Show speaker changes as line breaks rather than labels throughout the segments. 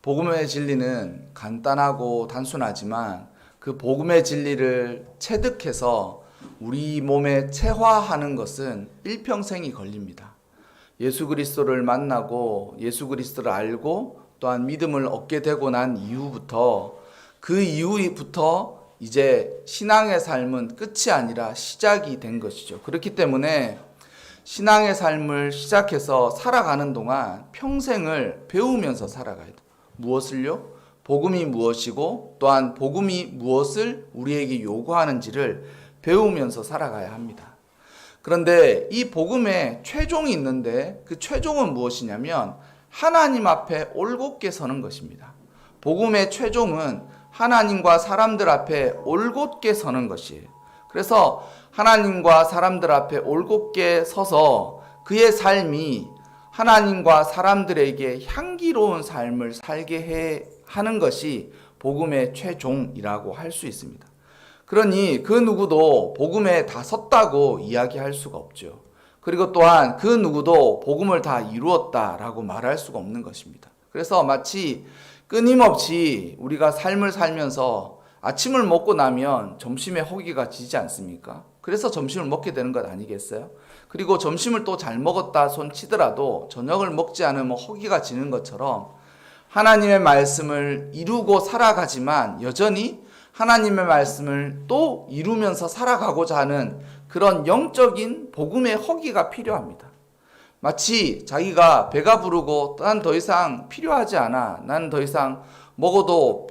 복음의 진리는 간단하고 단순하지만 그 복음의 진리를 체득해서 우리 몸에 체화하는 것은 일평생이 걸립니다. 예수 그리스도를 만나고 예수 그리스도를 알고 또한 믿음을 얻게 되고 난 이후부터 그 이후부터 이제 신앙의 삶은 끝이 아니라 시작이 된 것이죠. 그렇기 때문에 신앙의 삶을 시작해서 살아가는 동안 평생을 배우면서 살아가야 돼요. 무엇을요? 복음이 무엇이고 또한 복음이 무엇을 우리에게 요구하는지를 배우면서 살아가야 합니다. 그런데 이 복음에 최종이 있는데 그 최종은 무엇이냐면 하나님 앞에 올곧게 서는 것입니다. 복음의 최종은 하나님과 사람들 앞에 올곧게 서는 것이에요. 그래서 하나님과 사람들 앞에 올곧게 서서 그의 삶이 하나님과 사람들에게 향기로운 삶을 살게 하는 것이 복음의 최종이라고 할 수 있습니다. 그러니 그 누구도 복음에 다 섰다고 이야기할 수가 없죠. 그리고 또한 그 누구도 복음을 다 이루었다라고 말할 수가 없는 것입니다. 그래서 마치 끊임없이 우리가 삶을 살면서 아침을 먹고 나면 점심에 허기가 지지 않습니까? 그래서 점심을 먹게 되는 것 아니겠어요? 그리고 점심을 또 잘 먹었다 손 치더라도 저녁을 먹지 않으면 허기가 지는 것처럼 하나님의 말씀을 이루고 살아가지만 여전히 하나님의 말씀을 또 이루면서 살아가고자 하는 그런 영적인 복음의 허기가 필요합니다. 마치 자기가 배가 부르고 난 더 이상 필요하지 않아, 난 더 이상 먹어도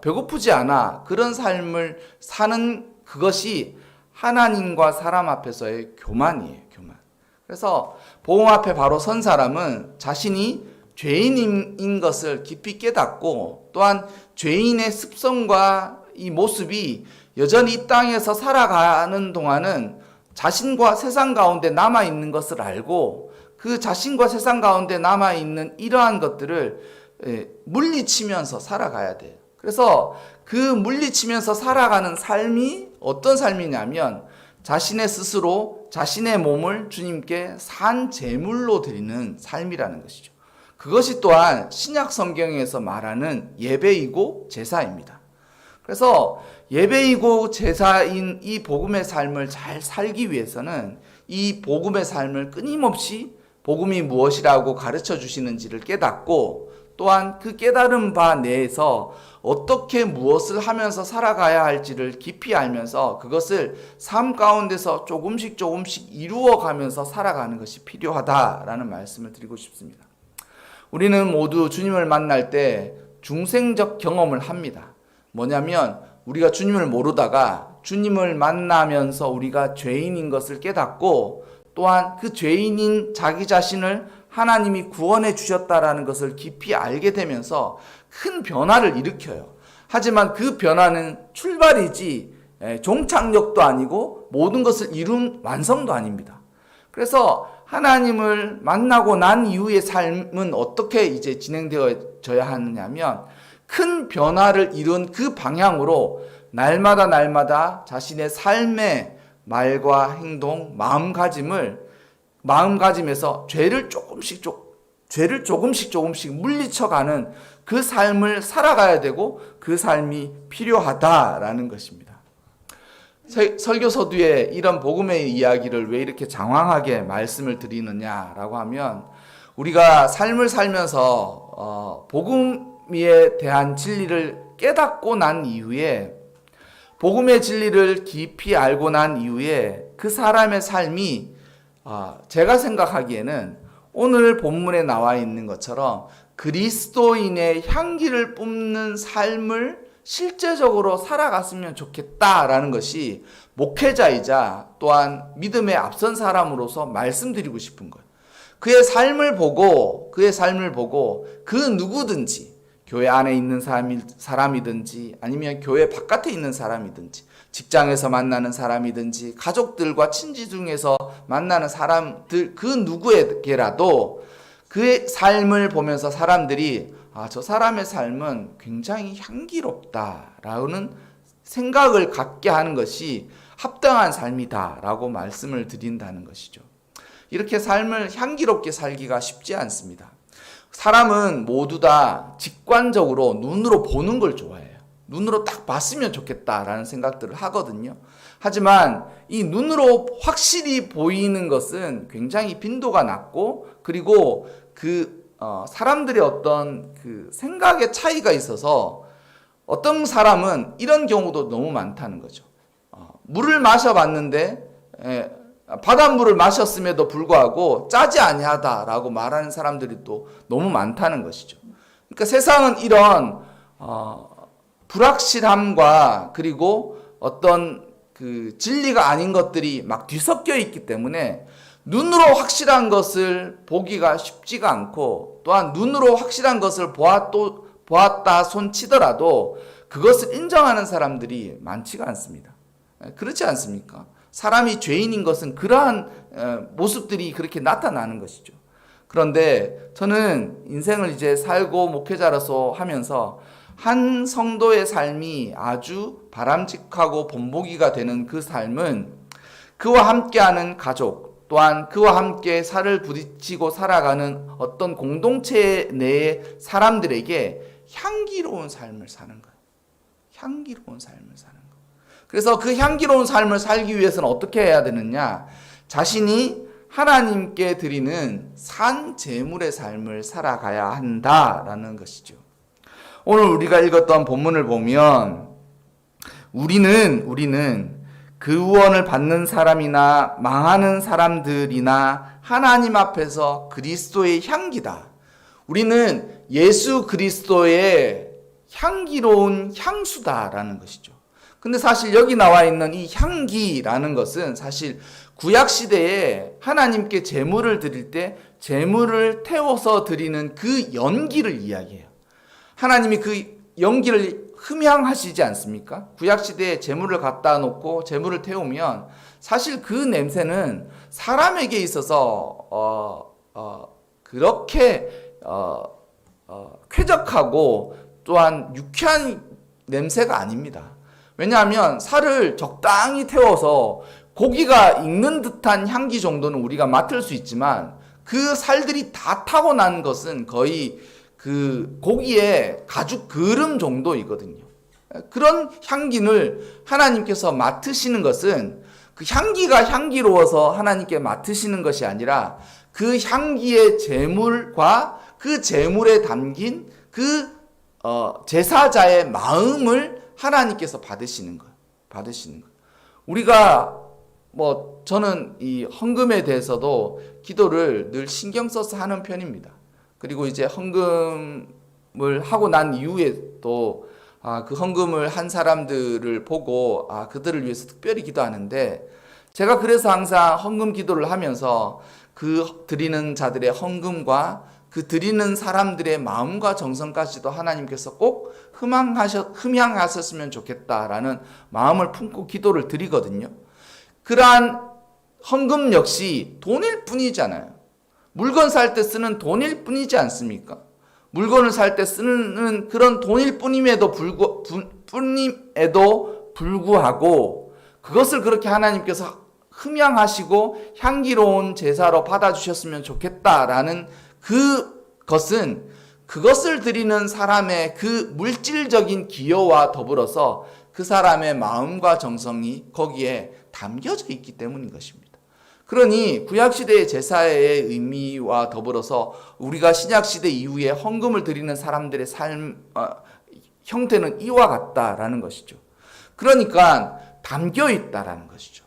배고프지 않아, 그런 삶을 사는 그것이 하나님과 사람 앞에서의 교만이에요. 교만. 그래서 복음 앞에 바로 선 사람은 자신이 죄인인 것을 깊이 깨닫고 또한 죄인의 습성과 이 모습이 여전히 이 땅에서 살아가는 동안은 자신과 세상 가운데 남아있는 것을 알고 그 자신과 세상 가운데 남아있는 이러한 것들을 물리치면서 살아가야 돼요. 그래서 그 물리치면서 살아가는 삶이 어떤 삶이냐면 자신의 스스로 자신의 몸을 주님께 산 제물로 드리는 삶이라는 것이죠. 그것이 또한 신약 성경에서 말하는 예배이고 제사입니다. 그래서 예배이고 제사인 이 복음의 삶을 잘 살기 위해서는 이 복음의 삶을 끊임없이 복음이 무엇이라고 가르쳐 주시는지를 깨닫고 또한 그 깨달은 바 내에서 어떻게 무엇을 하면서 살아가야 할지를 깊이 알면서 그것을 삶 가운데서 조금씩 이루어가면서 살아가는 것이 필요하다라는 말씀을 드리고 싶습니다. 우리는 모두 주님을 만날 때 중생적 경험을 합니다. 뭐냐면 우리가 주님을 모르다가 주님을 만나면서 우리가 죄인인 것을 깨닫고 또한 그 죄인인 자기 자신을 하나님이 구원해 주셨다라는 것을 깊이 알게 되면서 큰 변화를 일으켜요. 하지만 그 변화는 출발이지 종착역도 아니고 모든 것을 이룬 완성도 아닙니다. 그래서 하나님을 만나고 난 이후의 삶은 어떻게 이제 진행되어져야 하느냐면 큰 변화를 이룬 그 방향으로 날마다 자신의 삶의 말과 행동, 마음가짐에서 죄를 조금씩 물리쳐가는 그 삶을 살아가야 되고 그 삶이 필요하다라는 것입니다. 설교 서두에 이런 복음의 이야기를 왜 이렇게 장황하게 말씀을 드리느냐라고 하면 우리가 삶을 살면서 복음에 대한 진리를 깨닫고 난 이후에 복음의 진리를 깊이 알고 난 이후에 그 사람의 삶이 제가 생각하기에는 오늘 본문에 나와 있는 것처럼 그리스도인의 향기를 뿜는 삶을 실제적으로 살아갔으면 좋겠다라는 것이 목회자이자 또한 믿음에 앞선 사람으로서 말씀드리고 싶은 거예요. 그의 삶을 보고 그 누구든지 교회 안에 있는 사람이든지 아니면 교회 바깥에 있는 사람이든지 직장에서 만나는 사람이든지 가족들과 친지 중에서 만나는 사람들 그 누구에게라도 그의 삶을 보면서 사람들이 저 사람의 삶은 굉장히 향기롭다라는 생각을 갖게 하는 것이 합당한 삶이다라고 말씀을 드린다는 것이죠. 이렇게 삶을 향기롭게 살기가 쉽지 않습니다. 사람은 모두 다 직관적으로 눈으로 보는 걸 좋아해요. 눈으로 딱 봤으면 좋겠다라는 생각들을 하거든요. 하지만 이 눈으로 확실히 보이는 것은 굉장히 빈도가 낮고, 그리고 사람들의 어떤 그 생각의 차이가 있어서 어떤 사람은 이런 경우도 너무 많다는 거죠. 물을 마셔봤는데 바닷물을 마셨음에도 불구하고 짜지 아니하다라고 말하는 사람들이 또 너무 많다는 것이죠. 그러니까 세상은 이런 불확실함과 그리고 어떤 그 진리가 아닌 것들이 막 뒤섞여 있기 때문에 눈으로 확실한 것을 보기가 쉽지가 않고, 또한 눈으로 확실한 것을 보았다 손치더라도 그것을 인정하는 사람들이 많지가 않습니다. 그렇지 않습니까? 사람이 죄인인 것은 그러한 모습들이 그렇게 나타나는 것이죠. 그런데 저는 인생을 이제 살고 목회자로서 하면서 한 성도의 삶이 아주 바람직하고 본보기가 되는 그 삶은 그와 함께하는 가족, 또한 그와 함께 살을 부딪히고 살아가는 어떤 공동체 내의 사람들에게 향기로운 삶을 사는 거예요. 향기로운 삶을 사는 거예요. 그래서 그 향기로운 삶을 살기 위해서는 어떻게 해야 되느냐? 자신이 하나님께 드리는 산 제물의 삶을 살아가야 한다라는 것이죠. 오늘 우리가 읽었던 본문을 보면 우리는 그 구원을 받는 사람이나 망하는 사람들이나 하나님 앞에서 그리스도의 향기다. 우리는 예수 그리스도의 향기로운 향수다라는 것이죠. 근데 사실 여기 나와 있는 이 향기라는 것은 사실 구약 시대에 하나님께 제물을 드릴 때 제물을 태워서 드리는 그 연기를 이야기해요. 하나님이 그 연기를 흠향하시지 않습니까? 구약 시대에 제물을 갖다 놓고 제물을 태우면 사실 그 냄새는 사람에게 있어서 그렇게 쾌적하고 또한 유쾌한 냄새가 아닙니다. 왜냐하면 살을 적당히 태워서 고기가 익는 듯한 향기 정도는 우리가 맡을 수 있지만 그 살들이 다 타고난 것은 거의 그 고기의 가죽 그름 정도이거든요. 그런 향기를 하나님께서 맡으시는 것은 그 향기가 향기로워서 하나님께 맡으시는 것이 아니라 그 향기의 제물과 그 제물에 담긴 그 제사자의 마음을 하나님께서 받으시는 거예요. 우리가 저는 이 헌금에 대해서도 기도를 늘 신경 써서 하는 편입니다. 그리고 이제 헌금을 하고 난 이후에 또 그 헌금을 한 사람들을 보고 그들을 위해서 특별히 기도하는데, 제가 그래서 항상 헌금 기도를 하면서 그 드리는 자들의 헌금과 그 드리는 사람들의 마음과 정성까지도 하나님께서 꼭 흠향하셨으면 좋겠다라는 마음을 품고 기도를 드리거든요. 그러한 헌금 역시 돈일 뿐이잖아요. 물건 살 때 쓰는 돈일 뿐이지 않습니까? 물건을 살 때 쓰는 그런 돈일 뿐임에도 불구하고 그것을 그렇게 하나님께서 흠향하시고 향기로운 제사로 받아주셨으면 좋겠다라는 그것을 드리는 사람의 그 물질적인 기여와 더불어서 그 사람의 마음과 정성이 거기에 담겨져 있기 때문인 것입니다. 그러니 구약시대의 제사의 의미와 더불어서 우리가 신약시대 이후에 헌금을 드리는 사람들의 삶 형태는 이와 같다라는 것이죠. 그러니까 담겨 있다라는 것이죠.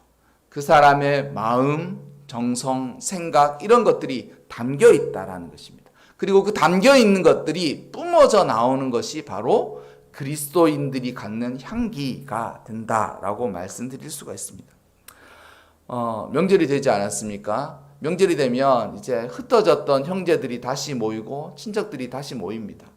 그 사람의 마음, 정성, 생각 이런 것들이 담겨 있다라는 것입니다. 그리고 그 담겨 있는 것들이 뿜어져 나오는 것이 바로 그리스도인들이 갖는 향기가 된다라고 말씀드릴 수가 있습니다. 명절이 되지 않았습니까? 명절이 되면 이제 흩어졌던 형제들이 다시 모이고 친척들이 다시 모입니다.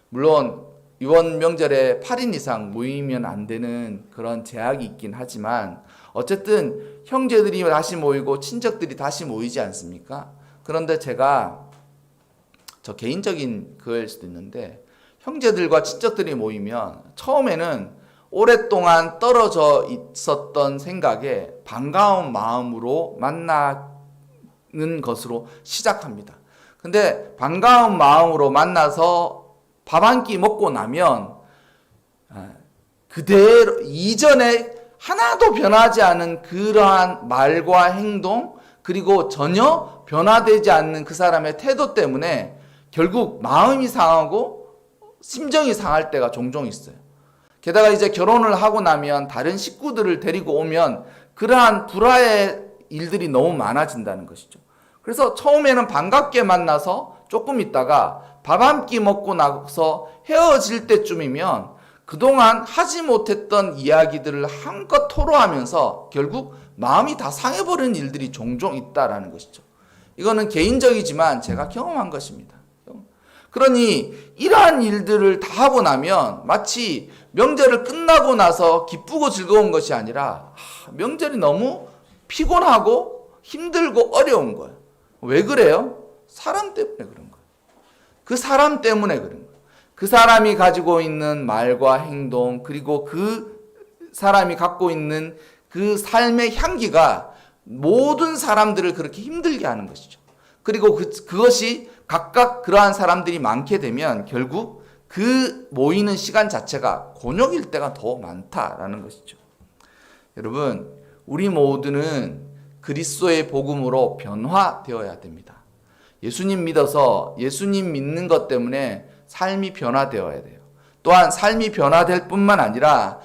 물론 이번 명절에 8인 이상 모이면 안 되는 그런 제약이 있긴 하지만 어쨌든 형제들이 다시 모이고 친척들이 다시 모이지 않습니까? 그런데 저 개인적인 그거일 수도 있는데, 형제들과 친척들이 모이면 처음에는 오랫동안 떨어져 있었던 생각에 반가운 마음으로 만나는 것으로 시작합니다. 근데 반가운 마음으로 만나서 밥 한 끼 먹고 나면 그대로 이전에 하나도 변하지 않은 그러한 말과 행동, 그리고 전혀 변화되지 않는 그 사람의 태도 때문에 결국 마음이 상하고 심정이 상할 때가 종종 있어요. 게다가 이제 결혼을 하고 나면 다른 식구들을 데리고 오면 그러한 불화의 일들이 너무 많아진다는 것이죠. 그래서 처음에는 반갑게 만나서 조금 있다가 밥 한 끼 먹고 나서 헤어질 때쯤이면 그동안 하지 못했던 이야기들을 한껏 토로하면서 결국 마음이 다 상해버리는 일들이 종종 있다라는 것이죠. 이거는 개인적이지만 제가 경험한 것입니다. 그러니 이러한 일들을 다 하고 나면 마치 명절을 끝나고 나서 기쁘고 즐거운 것이 아니라 명절이 너무 피곤하고 힘들고 어려운 거예요. 왜 그래요? 사람 때문에 그런 거예요. 그 사람 때문에 그런 거예요. 그 사람이 가지고 있는 말과 행동, 그리고 그 사람이 갖고 있는 그 삶의 향기가 모든 사람들을 그렇게 힘들게 하는 것이죠. 그리고 그것이 각각 그러한 사람들이 많게 되면 결국 그 모이는 시간 자체가 곤욕일 때가 더 많다라는 것이죠. 여러분, 우리 모두는 그리스도의 복음으로 변화되어야 됩니다. 예수님 믿어서 예수님 믿는 것 때문에 삶이 변화되어야 돼요. 또한 삶이 변화될 뿐만 아니라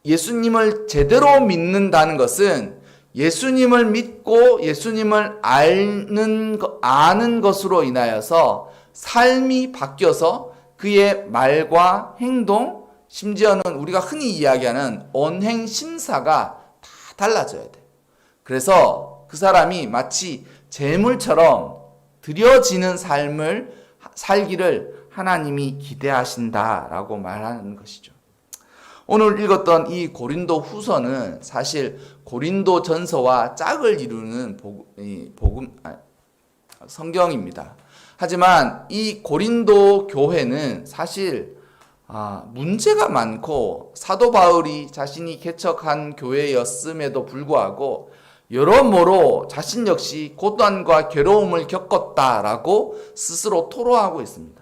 예수님을 제대로 믿는다는 것은 예수님을 믿고 예수님을 아는 것으로 인하여서 삶이 바뀌어서 그의 말과 행동, 심지어는 우리가 흔히 이야기하는 언행 심사가 다 달라져야 돼요. 그래서 그 사람이 마치 재물처럼 드려지는 삶을 살기를 하나님이 기대하신다라고 말하는 것이죠. 오늘 읽었던 이 고린도 후서는 사실 고린도 전서와 짝을 이루는 성경입니다. 하지만 이 고린도 교회는 사실 문제가 많고 사도 바울이 자신이 개척한 교회였음에도 불구하고 여러모로 자신 역시 고난과 괴로움을 겪었다라고 스스로 토로하고 있습니다.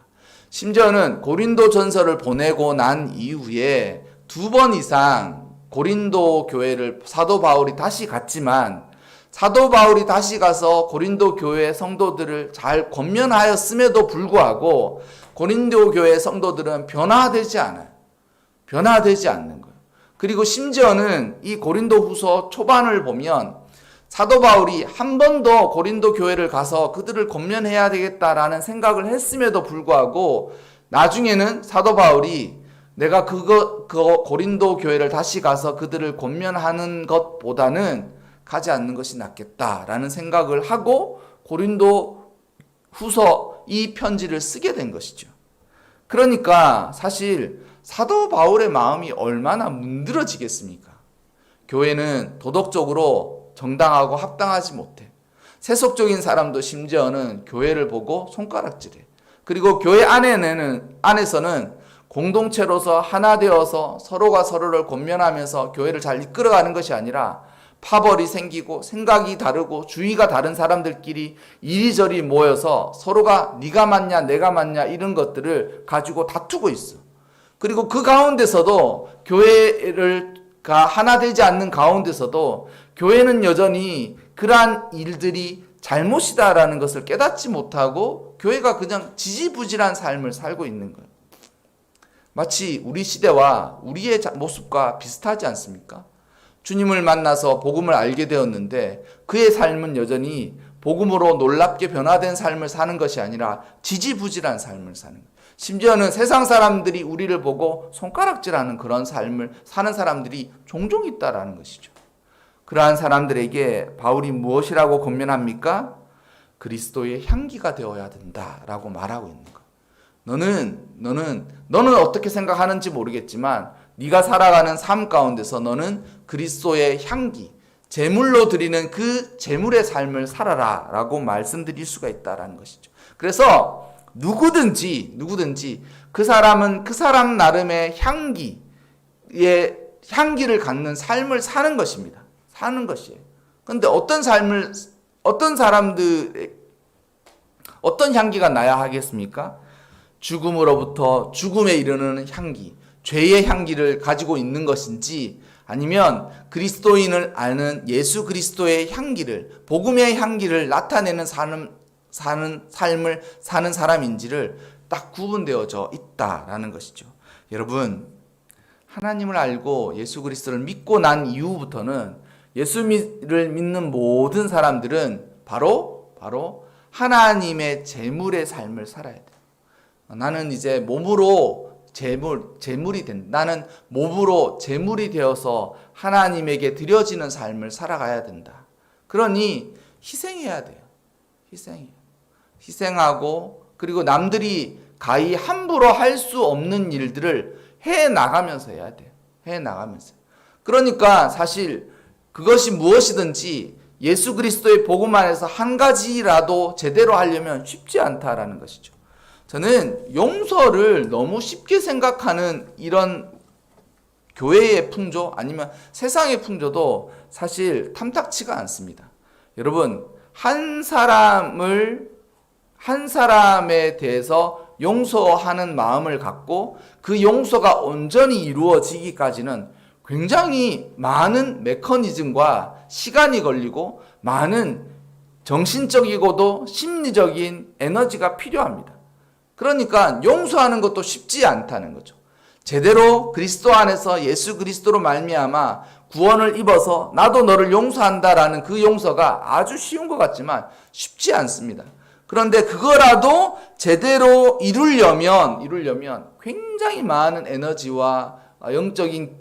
심지어는 고린도 전서를 보내고 난 이후에 2번 이상 고린도 교회를 사도 바울이 다시 갔지만 사도 바울이 다시 가서 고린도 교회 성도들을 잘 권면하였음에도 불구하고 고린도 교회 성도들은 변화되지 않아요. 변화되지 않는 거예요. 그리고 심지어는 이 고린도 후서 초반을 보면 사도 바울이 한 번 더 고린도 교회를 가서 그들을 권면해야 되겠다라는 생각을 했음에도 불구하고 나중에는 사도 바울이 내가 그 고린도 교회를 다시 가서 그들을 권면하는 것보다는 가지 않는 것이 낫겠다라는 생각을 하고 고린도 후서 이 편지를 쓰게 된 것이죠. 그러니까 사실 사도 바울의 마음이 얼마나 문드러지겠습니까? 교회는 도덕적으로 정당하고 합당하지 못해. 세속적인 사람도 심지어는 교회를 보고 손가락질해. 그리고 교회 안에서는 공동체로서 하나 되어서 서로가 서로를 권면하면서 교회를 잘 이끌어가는 것이 아니라 파벌이 생기고 생각이 다르고 주의가 다른 사람들끼리 이리저리 모여서 서로가 네가 맞냐 내가 맞냐 이런 것들을 가지고 다투고 있어. 그리고 그 가운데서도 교회가 하나 되지 않는 가운데서도 교회는 여전히 그러한 일들이 잘못이다라는 것을 깨닫지 못하고 교회가 그냥 지지부진한 삶을 살고 있는 거예요. 마치 우리 시대와 우리의 모습과 비슷하지 않습니까? 주님을 만나서 복음을 알게 되었는데 그의 삶은 여전히 복음으로 놀랍게 변화된 삶을 사는 것이 아니라 지지부진한 삶을 사는 거예요. 심지어는 세상 사람들이 우리를 보고 손가락질하는 그런 삶을 사는 사람들이 종종 있다라는 것이죠. 그러한 사람들에게 바울이 무엇이라고 권면합니까? 그리스도의 향기가 되어야 된다라고 말하고 있는 거예요. 너는 어떻게 생각하는지 모르겠지만 네가 살아가는 삶 가운데서 너는 그리스도의 향기, 제물로 드리는 그 제물의 삶을 살아라 라고 말씀드릴 수가 있다라는 것이죠. 그래서 누구든지 그 사람은 그 사람 나름의 향기를 갖는 삶을 사는 것입니다. 사는 것이에요. 그런데 어떤 어떤 향기가 나야 하겠습니까? 죽음으로부터 죽음에 이르는 향기, 죄의 향기를 가지고 있는 것인지, 아니면 그리스도인을 아는 예수 그리스도의 향기를, 복음의 향기를 나타내는 삶을 사는 사람인지를 딱 구분되어져 있다라는 것이죠. 여러분, 하나님을 알고 예수 그리스도를 믿고 난 이후부터는 예수를 믿는 모든 사람들은 바로 하나님의 제물의 삶을 살아야 돼요. 나는 이제 몸으로 제물이 된다. 나는 몸으로 제물이 되어서 하나님에게 드려지는 삶을 살아가야 된다. 그러니 희생해야 돼요. 희생하고, 그리고 남들이 가히 함부로 할 수 없는 일들을 해 나가면서 해야 돼요. 해 나가면서. 그러니까 사실 그것이 무엇이든지 예수 그리스도의 복음 안에서 한 가지라도 제대로 하려면 쉽지 않다라는 것이죠. 저는 용서를 너무 쉽게 생각하는 이런 교회의 풍조, 아니면 세상의 풍조도 사실 탐탁치가 않습니다. 여러분, 한 사람에 대해서 용서하는 마음을 갖고 그 용서가 온전히 이루어지기까지는 굉장히 많은 메커니즘과 시간이 걸리고 많은 정신적이고도 심리적인 에너지가 필요합니다. 그러니까 용서하는 것도 쉽지 않다는 거죠. 제대로 그리스도 안에서 예수 그리스도로 말미암아 구원을 입어서 나도 너를 용서한다라는 그 용서가 아주 쉬운 것 같지만 쉽지 않습니다. 그런데 그거라도 제대로 이루려면 굉장히 많은 에너지와 영적인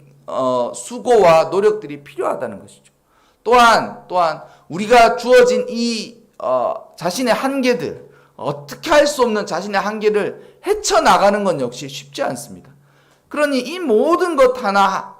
수고와 노력들이 필요하다는 것이죠. 또한 우리가 주어진 이 자신의 한계들, 어떻게 할 수 없는 자신의 한계를 헤쳐나가는 건 역시 쉽지 않습니다. 그러니 이 모든 것 하나,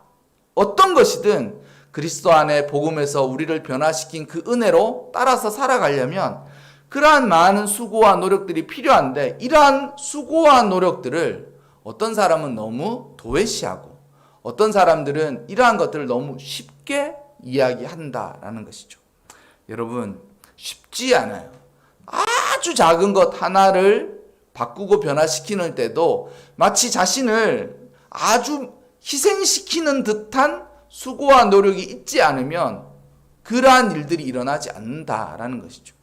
어떤 것이든 그리스도 안에 복음에서 우리를 변화시킨 그 은혜로 따라서 살아가려면 그러한 많은 수고와 노력들이 필요한데, 이러한 수고와 노력들을 어떤 사람은 너무 도외시하고 어떤 사람들은 이러한 것들을 너무 쉽게 이야기한다라는 것이죠. 여러분, 쉽지 않아요. 아주 작은 것 하나를 바꾸고 변화시키는 때도 마치 자신을 아주 희생시키는 듯한 수고와 노력이 있지 않으면 그러한 일들이 일어나지 않는다라는 것이죠.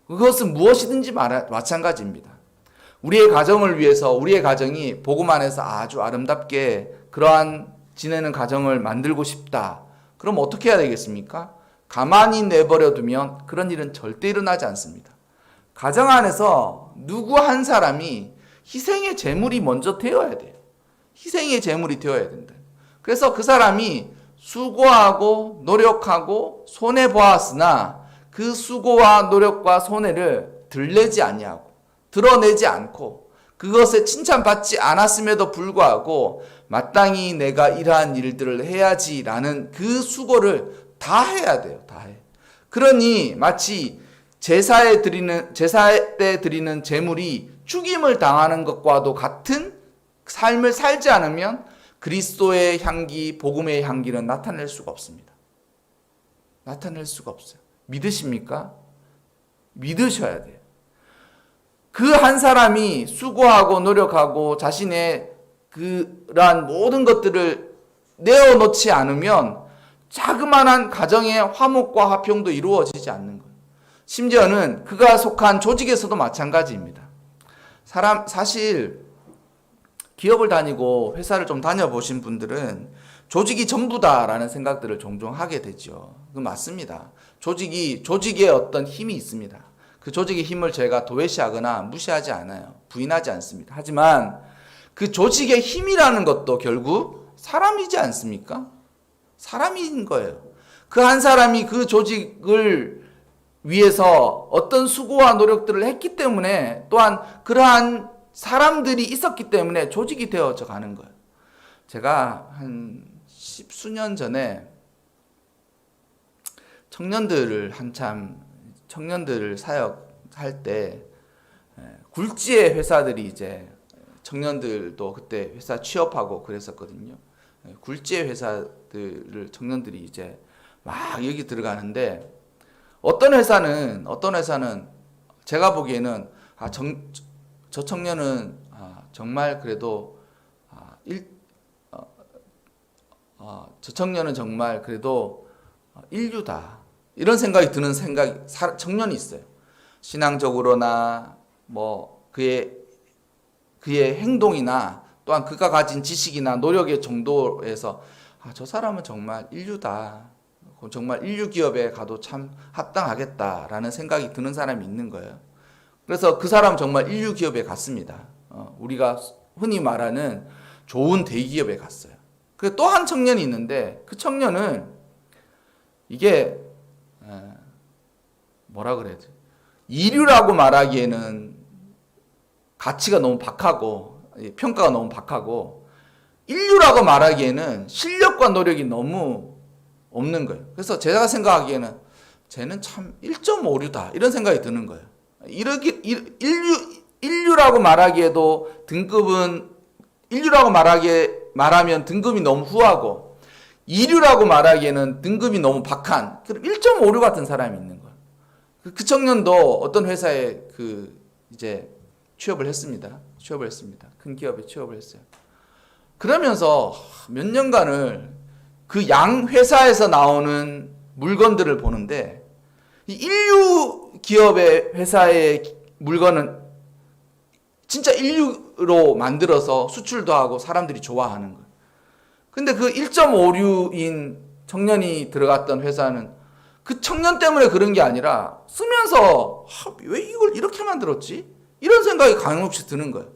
그것은 무엇이든지 마찬가지입니다. 우리의 가정을 위해서, 우리의 가정이 복음 안에서 아주 아름답게 그러한 지내는 가정을 만들고 싶다. 그럼 어떻게 해야 되겠습니까? 가만히 내버려 두면 그런 일은 절대 일어나지 않습니다. 가정 안에서 누구 한 사람이 희생의 제물이 먼저 되어야 돼요. 희생의 제물이 되어야 된다. 그래서 그 사람이 수고하고 노력하고 손해보았으나 그 수고와 노력과 손해를 들내지 아니하고 드러내지 않고 그것에 칭찬받지 않았음에도 불구하고 마땅히 내가 이러한 일들을 해야지라는 그 수고를 다 해야 돼요. 다 해. 그러니 마치 제사 때 드리는 제물이 죽임을 당하는 것과도 같은 삶을 살지 않으면 그리스도의 향기, 복음의 향기는 나타낼 수가 없습니다. 나타낼 수가 없어요. 믿으십니까? 믿으셔야 돼요. 그 한 사람이 수고하고 노력하고 자신의 그러한 모든 것들을 내어놓지 않으면 자그마한 가정의 화목과 화평도 이루어지지 않는 거예요. 심지어는 그가 속한 조직에서도 마찬가지입니다. 사실 기업을 다니고 회사를 좀 다녀보신 분들은 조직이 전부다라는 생각들을 종종 하게 되죠. 그 맞습니다. 조직에 어떤 힘이 있습니다. 그 조직의 힘을 제가 도외시하거나 무시하지 않아요. 부인하지 않습니다. 하지만 그 조직의 힘이라는 것도 결국 사람이지 않습니까? 사람인 거예요. 그 한 사람이 그 조직을 위해서 어떤 수고와 노력들을 했기 때문에, 또한 그러한 사람들이 있었기 때문에 조직이 되어져 가는 거예요. 제가 한 10수년 전에 청년들을 사역할 때 굴지의 회사들이 이제 청년들도 그때 회사 취업하고 그랬었거든요. 굴지의 회사들을 청년들이 이제 막 여기 들어가는데 어떤 회사는 제가 보기에는 저 청년은 정말 그래도 저 청년은 정말 그래도 인류다, 이런 생각이 드는 청년이 있어요. 신앙적으로나 뭐 그의 행동이나 또한 그가 가진 지식이나 노력의 정도에서 저 사람은 정말 인류다, 정말 인류 기업에 가도 참 합당하겠다라는 생각이 드는 사람이 있는 거예요. 그래서 그 사람은 정말 인류 기업에 갔습니다. 우리가 흔히 말하는 좋은 대기업에 갔어요. 그 또 한 청년이 있는데, 그 청년은 이게 뭐라 그래야지, 이류라고 말하기에는 가치가 너무 박하고 평가가 너무 박하고, 인류라고 말하기에는 실력과 노력이 너무 없는 거예요. 그래서 제가 생각하기에는 쟤는 참 1.5류다, 이런 생각이 드는 거예요. 인류라고 말하기에도 등급은, 인류라고 말하면 등급이 너무 후하고, 이류라고 말하기에는 등급이 너무 박한, 그럼 1.5류 같은 사람이 있는 거예요. 그 청년도 어떤 회사에 이제 취업을 했습니다. 큰 기업에 취업을 했어요. 그러면서 몇 년간을 그 양 회사에서 나오는 물건들을 보는데, 이 인류 기업의 회사의 물건은 진짜 인류로 만들어서 수출도 하고 사람들이 좋아하는 거예요. 근데 그 1.5류인 청년이 들어갔던 회사는 그 청년 때문에 그런 게 아니라 쓰면서 왜 이걸 이렇게 만들었지? 이런 생각이 강없이 드는 거예요.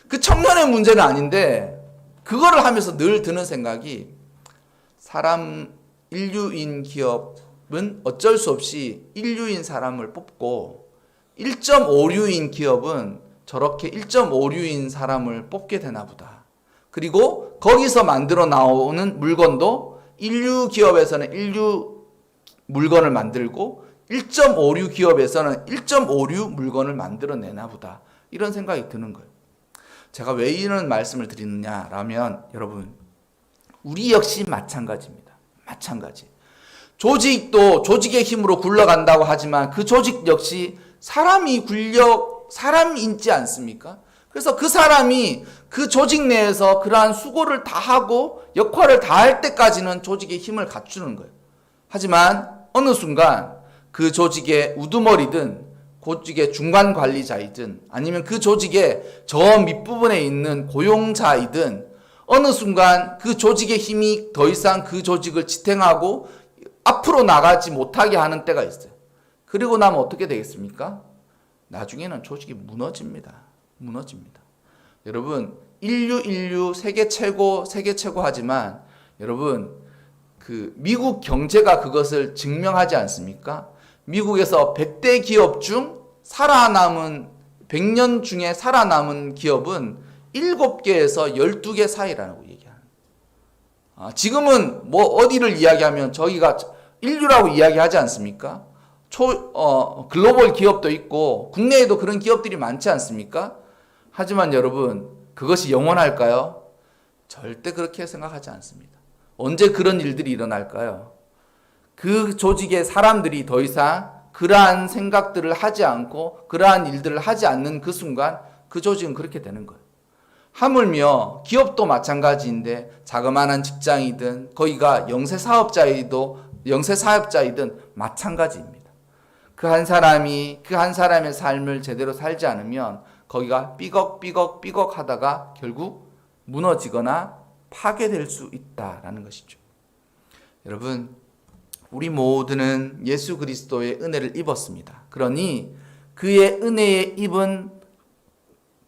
그 청년의 문제는 아닌데, 그거를 하면서 늘 드는 생각이, 인류인 기업은 어쩔 수 없이 인류인 사람을 뽑고, 1.5류인 기업은 저렇게 1.5류인 사람을 뽑게 되나 보다. 그리고 거기서 만들어 나오는 물건도 인류 기업에서는 인류 물건을 만들고, 1.5류 기업에서는 1.5류 물건을 만들어내나 보다, 이런 생각이 드는 거예요. 제가 왜 이런 말씀을 드리느냐라면, 여러분, 우리 역시 마찬가지입니다. 마찬가지. 조직도 조직의 힘으로 굴러간다고 하지만 그 조직 역시 사람이 있지 않습니까? 그래서 그 사람이 그 조직 내에서 그러한 수고를 다 하고 역할을 다 할 때까지는 조직의 힘을 갖추는 거예요. 하지만 어느 순간 그 조직의 우두머리든 조직의 중간 관리자이든 아니면 그 조직의 저 밑부분에 있는 고용자이든 어느 순간 그 조직의 힘이 더 이상 그 조직을 지탱하고 앞으로 나가지 못하게 하는 때가 있어요. 그리고 나면 어떻게 되겠습니까? 나중에는 조직이 무너집니다. 여러분, 인류 세계 최고 하지만, 여러분, 미국 경제가 그것을 증명하지 않습니까? 미국에서 100대 기업 중 100년 중에 살아남은 기업은 7개에서 12개 사이라고 얘기하는. 지금은 뭐 어디를 이야기하면 저희가 인류라고 이야기하지 않습니까? 글로벌 기업도 있고 국내에도 그런 기업들이 많지 않습니까? 하지만 여러분, 그것이 영원할까요? 절대 그렇게 생각하지 않습니다. 언제 그런 일들이 일어날까요? 그 조직의 사람들이 더 이상 그러한 생각들을 하지 않고 그러한 일들을 하지 않는 그 순간 그 조직은 그렇게 되는 거예요. 하물며 기업도 마찬가지인데, 자그마한 직장이든 거기가 영세사업자이든 마찬가지입니다. 그 한 사람의 삶을 제대로 살지 않으면 거기가 삐걱 하다가 결국 무너지거나 파괴될 수 있다라는 것이죠. 여러분, 우리 모두는 예수 그리스도의 은혜를 입었습니다. 그러니 그의 은혜에 입은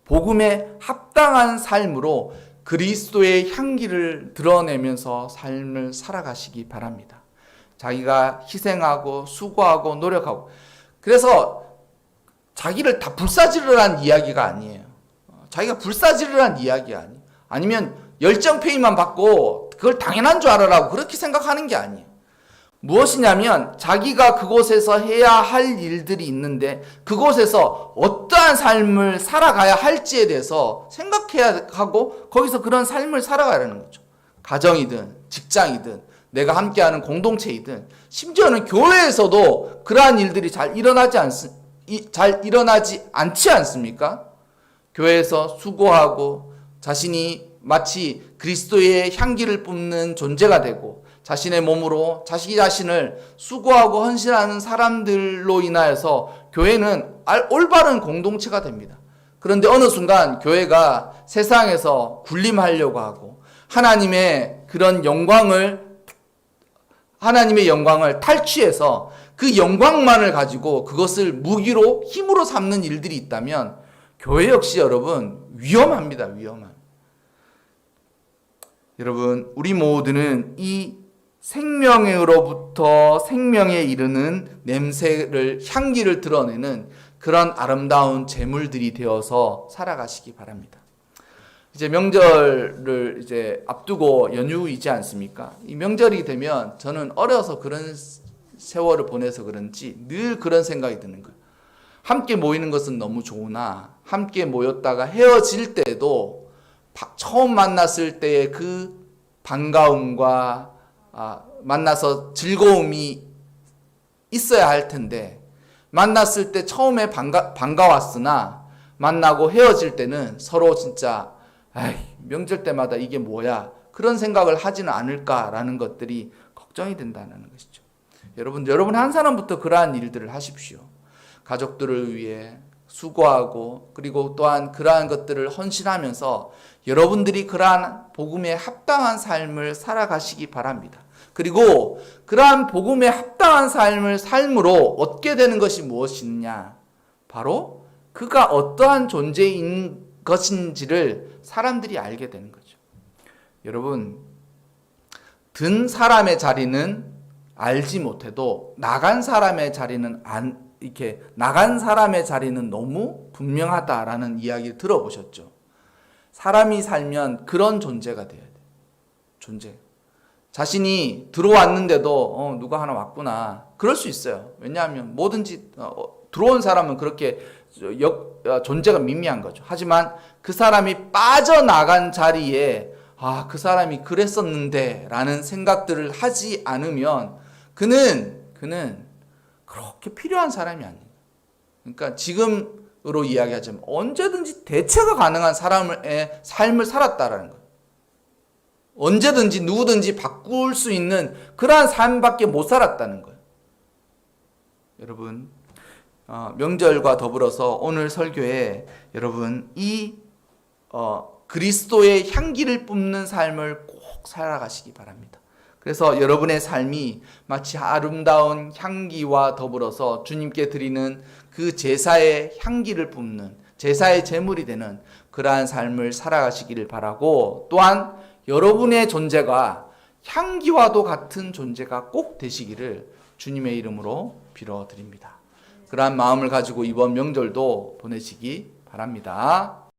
복음에 합당한 삶으로 그리스도의 향기를 드러내면서 삶을 살아가시기 바랍니다. 자기가 희생하고 수고하고 노력하고, 그래서 자기를 다 불사지르라는 이야기가 아니에요. 자기가 불사지르라는 이야기가 아니에요. 아니면 열정페이만 받고 그걸 당연한 줄 알아라고 그렇게 생각하는 게 아니에요. 무엇이냐면 자기가 그곳에서 해야 할 일들이 있는데 그곳에서 어떠한 삶을 살아가야 할지에 대해서 생각해야 하고 거기서 그런 삶을 살아가려는 거죠. 가정이든 직장이든 내가 함께하는 공동체이든 심지어는 교회에서도 그러한 일들이 잘 일어나지 잘 일어나지 않지 않습니까? 교회에서 수고하고 자신이 마치 그리스도의 향기를 뿜는 존재가 되고 자신의 몸으로 자기 자신을 수고하고 헌신하는 사람들로 인하여서 교회는 올바른 공동체가 됩니다. 그런데 어느 순간 교회가 세상에서 군림하려고 하고 하나님의 영광을 탈취해서 그 영광만을 가지고 그것을 무기로 힘으로 삼는 일들이 있다면 교회 역시 여러분 위험합니다. 여러분, 우리 모두는 이 생명으로부터 생명에 이르는 향기를 드러내는 그런 아름다운 제물들이 되어서 살아가시기 바랍니다. 이제 명절을 이제 앞두고 연휴이지 않습니까? 이 명절이 되면 저는 어려서 그런 세월을 보내서 그런지 늘 그런 생각이 드는 거예요. 함께 모이는 것은 너무 좋으나 함께 모였다가 헤어질 때도 처음 만났을 때의 그 반가움과 만나서 즐거움이 있어야 할 텐데 만났을 때 처음에 반가웠으나 만나고 헤어질 때는 서로 진짜 명절 때마다 이게 뭐야 그런 생각을 하지는 않을까라는 것들이 걱정이 된다는 것이죠. 여러분 한 사람부터 그러한 일들을 하십시오. 가족들을 위해 수고하고 그리고 또한 그러한 것들을 헌신하면서 여러분들이 그러한 복음에 합당한 삶을 살아가시기 바랍니다. 그리고 그러한 복음에 합당한 삶으로 얻게 되는 것이 무엇이냐? 바로 그가 어떠한 존재인 것인지를 사람들이 알게 되는 거죠. 여러분, 든 사람의 자리는 알지 못해도 나간 사람의 자리는 너무 분명하다라는 이야기를 들어보셨죠? 사람이 살면 그런 존재가 돼야 돼. 존재. 자신이 들어왔는데도 누가 하나 왔구나. 그럴 수 있어요. 왜냐하면 뭐든지 들어온 사람은 그렇게 존재가 미미한 거죠. 하지만 그 사람이 빠져나간 자리에 그 사람이 그랬었는데 라는 생각들을 하지 않으면 그는 그렇게 필요한 사람이 아니에요. 그러니까 지금으로 이야기하자면 언제든지 대체가 가능한 사람의 삶을 살았다라는 거예요. 언제든지 누구든지 바꿀 수 있는 그러한 삶밖에 못 살았다는 거예요. 여러분, 명절과 더불어서 오늘 설교에 여러분 이 그리스도의 향기를 뿜는 삶을 꼭 살아가시기 바랍니다. 그래서 여러분의 삶이 마치 아름다운 향기와 더불어서 주님께 드리는 그 제사의 향기를 뿜는 제사의 제물이 되는 그러한 삶을 살아가시기를 바라고 또한 여러분의 존재가 향기와도 같은 존재가 꼭 되시기를 주님의 이름으로 빌어드립니다. 그러한 마음을 가지고 이번 명절도 보내시기 바랍니다.